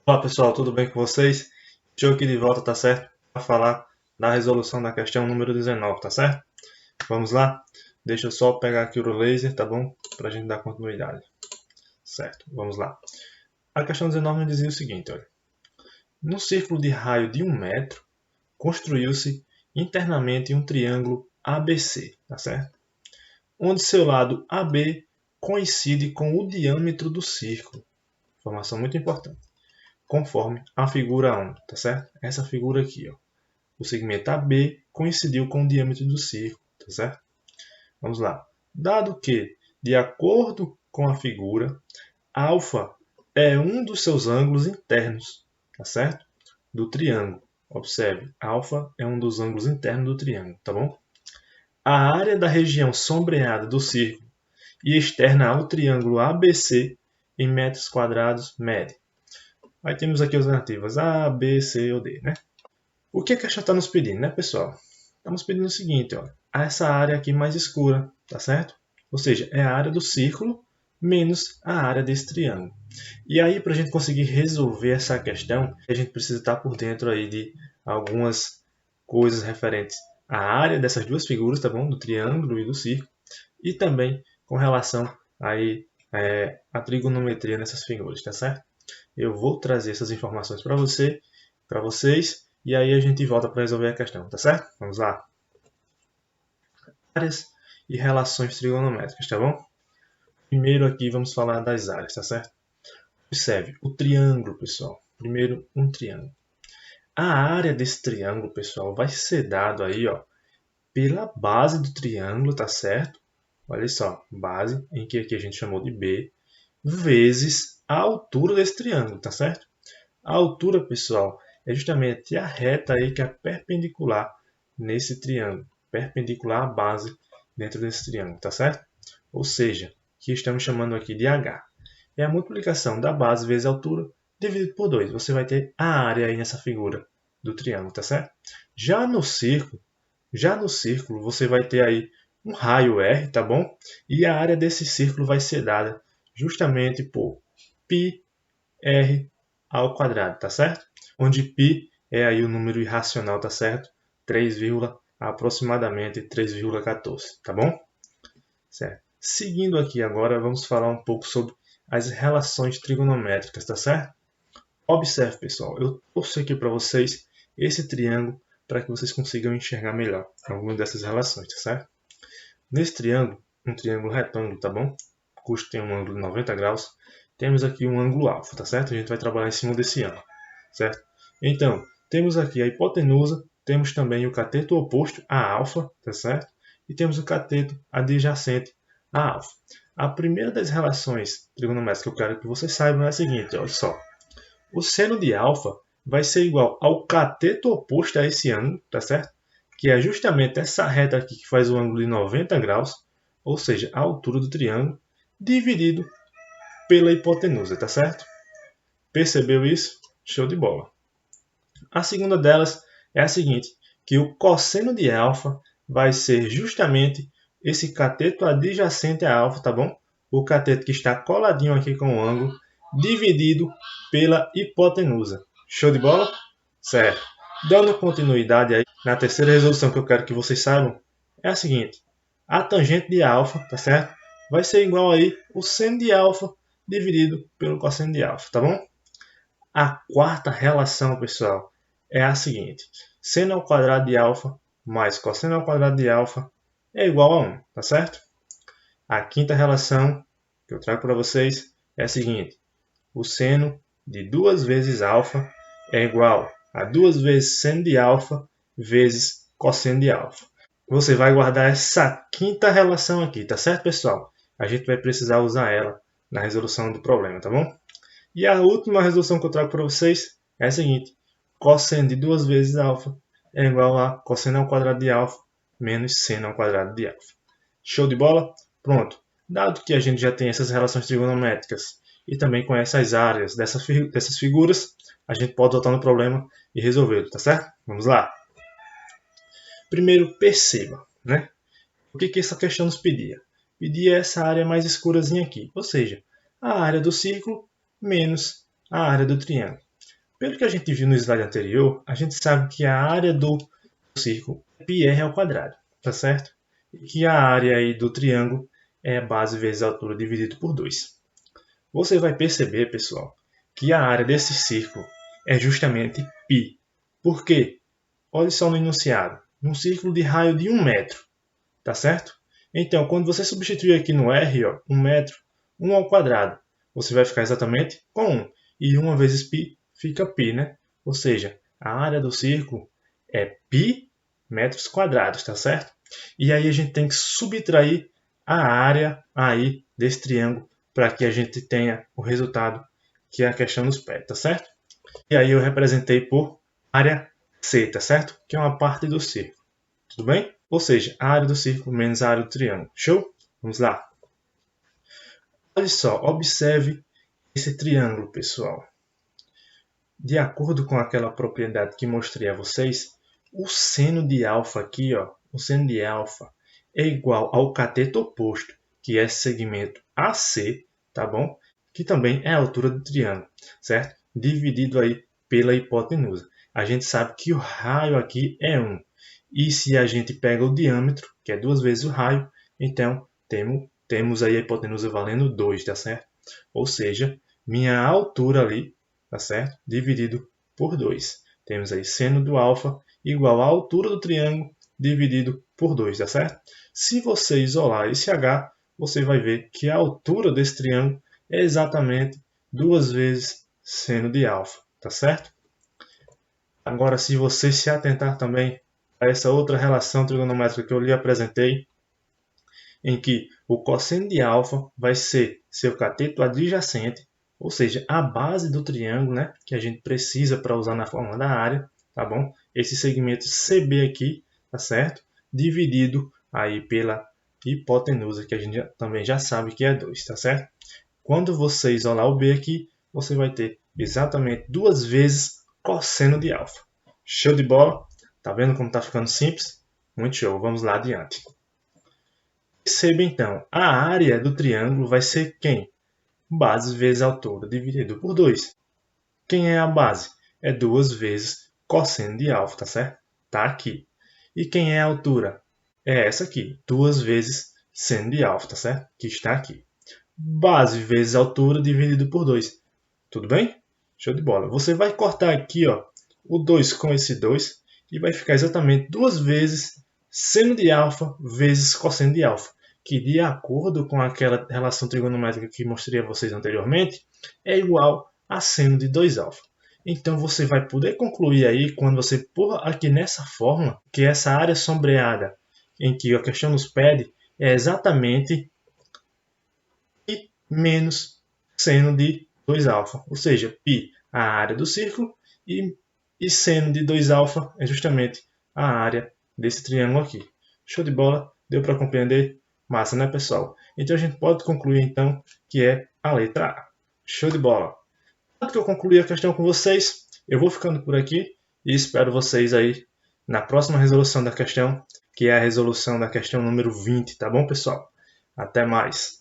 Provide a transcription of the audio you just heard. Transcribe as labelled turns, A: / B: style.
A: Olá pessoal, tudo bem com vocês? Estou aqui de volta, tá certo? Para falar da resolução da questão número 19, tá certo? Vamos lá? Deixa eu só pegar aqui o laser, tá bom? Para a gente dar continuidade. Certo, vamos lá. A questão 19 dizia o seguinte, olha. No círculo de raio de 1 metro, construiu-se internamente um triângulo ABC, tá certo? Onde seu lado AB coincide com o diâmetro do círculo. Informação muito importante. Conforme a figura 1, tá certo? Essa figura aqui, ó. O segmento AB coincidiu com o diâmetro do círculo, tá certo? Vamos lá. Dado que, de acordo com a figura, alfa é um dos seus ângulos internos, tá certo? Do triângulo. Observe, alfa é um dos ângulos internos do triângulo, tá bom? A área da região sombreada do círculo e externa ao triângulo ABC em metros quadrados mede. Aí temos aqui as alternativas A, B, C ou D, né? O que a questão está nos pedindo, né, pessoal? Estamos pedindo o seguinte, ó, essa área aqui mais escura, tá certo? Ou seja, é a área do círculo menos a área desse triângulo. E aí, para a gente conseguir resolver essa questão, a gente precisa estar por dentro aí de algumas coisas referentes à área dessas duas figuras, tá bom? Do triângulo e do círculo. E também com relação aí, à trigonometria nessas figuras, tá certo? Eu vou trazer essas informações para vocês, e aí a gente volta para resolver a questão, tá certo? Vamos lá. Áreas e relações trigonométricas, tá bom? Primeiro aqui vamos falar das áreas, tá certo? Observe, o triângulo, pessoal. Primeiro, um triângulo. A área desse triângulo, pessoal, vai ser dado aí, ó, pela base do triângulo, tá certo? Olha só, base, em que aqui a gente chamou de B, vezes a altura desse triângulo, tá certo? A altura, pessoal, é justamente a reta aí que é perpendicular nesse triângulo, perpendicular à base dentro desse triângulo, tá certo? Ou seja, que estamos chamando aqui de H. É a multiplicação da base vezes a altura dividido por 2. Você vai ter a área aí nessa figura do triângulo, tá certo? Já no círculo, você vai ter aí um raio R, tá bom? E a área desse círculo vai ser dada justamente por πr ao quadrado, tá certo? Onde π é aí o número irracional, tá certo? 3, aproximadamente 3,14, tá bom? Certo. Seguindo aqui agora, vamos falar um pouco sobre as relações trigonométricas, tá certo? Observe, pessoal, eu trouxe aqui para vocês esse triângulo para que vocês consigam enxergar melhor algumas dessas relações, tá certo? Nesse triângulo, um triângulo retângulo, tá bom? Cujo tem um ângulo de 90 graus, temos aqui um ângulo alfa, tá certo? A gente vai trabalhar em cima desse ângulo, certo? Então, temos aqui a hipotenusa, temos também o cateto oposto a alfa, tá certo? E temos o cateto adjacente a alfa. A primeira das relações trigonométricas que eu quero que vocês saibam é a seguinte, olha só. O seno de alfa vai ser igual ao cateto oposto a esse ângulo, tá certo? Que é justamente essa reta aqui que faz o ângulo de 90 graus, ou seja, a altura do triângulo, dividido pela hipotenusa, tá certo? Percebeu isso? Show de bola. A segunda delas é a seguinte, que o cosseno de alfa vai ser justamente esse cateto adjacente a alfa, tá bom? O cateto que está coladinho aqui com o ângulo, dividido pela hipotenusa. Show de bola? Certo. Dando continuidade aí, na terceira resolução que eu quero que vocês saibam, é a seguinte. A tangente de alfa, tá certo? Vai ser igual aí o seno de alfa dividido pelo cosseno de alfa, tá bom? A quarta relação, pessoal, é a seguinte. Seno ao quadrado de alfa mais cosseno ao quadrado de alfa é igual a 1, tá certo? A quinta relação que eu trago para vocês é a seguinte. O seno de 2 vezes alfa é igual a 2 vezes seno de alfa vezes cosseno de alfa. Você vai guardar essa quinta relação aqui, tá certo, pessoal? A gente vai precisar usar ela na resolução do problema, tá bom? E a última resolução que eu trago para vocês é a seguinte. Cosseno de 2 vezes alfa é igual a cosseno ao quadrado de alfa menos seno ao quadrado de alfa. Show de bola? Pronto. Dado que a gente já tem essas relações trigonométricas e também conhece as áreas dessas figuras, a gente pode voltar no problema e resolvê-lo, tá certo? Vamos lá. Primeiro, perceba, né? O que essa questão nos pedia? Pedia essa área mais escurazinha aqui, ou seja, a área do círculo menos a área do triângulo. Pelo que a gente viu no slide anterior, a gente sabe que a área do círculo é πr ao quadrado, tá certo? E que a área aí do triângulo é a base vezes a altura dividido por 2. Você vai perceber, pessoal, que a área desse círculo é justamente π. Por quê? Olha só no enunciado. Num círculo de raio de 1 metro, tá certo? Então, quando você substituir aqui no R, ó, 1 metro, 1 ao quadrado, você vai ficar exatamente com 1. E 1 vezes π fica π, né? Ou seja, a área do círculo é π metros quadrados, tá certo? E aí a gente tem que subtrair a área aí desse triângulo para que a gente tenha o resultado que é a questão dos pés, tá certo? E aí eu representei por área C, tá certo? Que é uma parte do círculo, tudo bem? Ou seja, a área do círculo menos a área do triângulo. Show? Vamos lá. Olha só, observe esse triângulo, pessoal. De acordo com aquela propriedade que mostrei a vocês, o seno de alfa aqui, ó, o seno de alfa é igual ao cateto oposto, que é esse segmento AC, tá bom? Que também é a altura do triângulo, certo? Dividido aí pela hipotenusa. A gente sabe que o raio aqui é 1. E se a gente pega o diâmetro, que é 2 vezes o raio, então temos aí a hipotenusa valendo 2, tá certo? Ou seja, minha altura ali, tá certo? Dividido por 2. Temos aí seno do alfa igual à altura do triângulo dividido por 2, tá certo? Se você isolar esse h, você vai ver que a altura desse triângulo é exatamente 2 vezes seno de alfa, tá certo? Agora, se você se atentar também a essa outra relação trigonométrica que eu lhe apresentei, em que o cosseno de alfa vai ser seu cateto adjacente, ou seja, a base do triângulo, né, que a gente precisa para usar na fórmula da área, tá bom? Esse segmento CB aqui, tá certo? Dividido aí pela hipotenusa, que a gente também já sabe que é 2, tá certo? Quando você isolar o B aqui, você vai ter exatamente 2 vezes cosseno de alfa. Show de bola? Tá vendo como tá ficando simples? Muito show. Vamos lá adiante. Perceba então, a área do triângulo vai ser quem? Base vezes altura dividido por 2. Quem é a base? É 2 vezes cosseno de alfa, tá certo? Tá aqui. E quem é a altura? É essa aqui, 2 vezes seno de alfa, tá certo? Que está aqui. Base vezes altura dividido por 2. Tudo bem? Show de bola. Você vai cortar aqui, ó, o 2 com esse 2 e vai ficar exatamente 2 vezes seno de alfa vezes cosseno de alfa, que de acordo com aquela relação trigonométrica que mostrei a vocês anteriormente, é igual a seno de 2α. Então você vai poder concluir aí, quando você pôr aqui nessa fórmula, que essa área sombreada em que a questão nos pede é exatamente π menos seno de 2α, ou seja, π a área do círculo e seno de 2α é justamente a área desse triângulo aqui. Show de bola? Deu para compreender? Massa, né, pessoal? Então a gente pode concluir então que é a letra A. Show de bola! Antes que eu concluir a questão com vocês, eu vou ficando por aqui e espero vocês aí na próxima resolução da questão, que é a resolução da questão número 20, tá bom, pessoal? Até mais!